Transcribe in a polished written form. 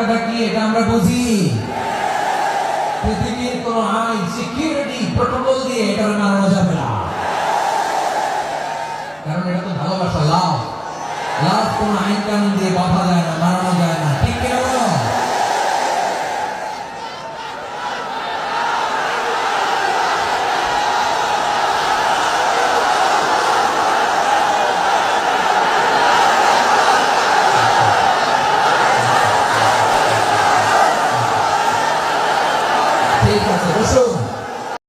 কথাটা কি এটা আমরা বুঝি। পৃথিবীর কোন আইন সিকিউরিটি প্রোটোকল দিয়ে এটা মানানো যাবে না, কারণ এটা তো ভালোবাসা, লাভ। লাভ কোন আইন কানুন দিয়ে বাধা যায়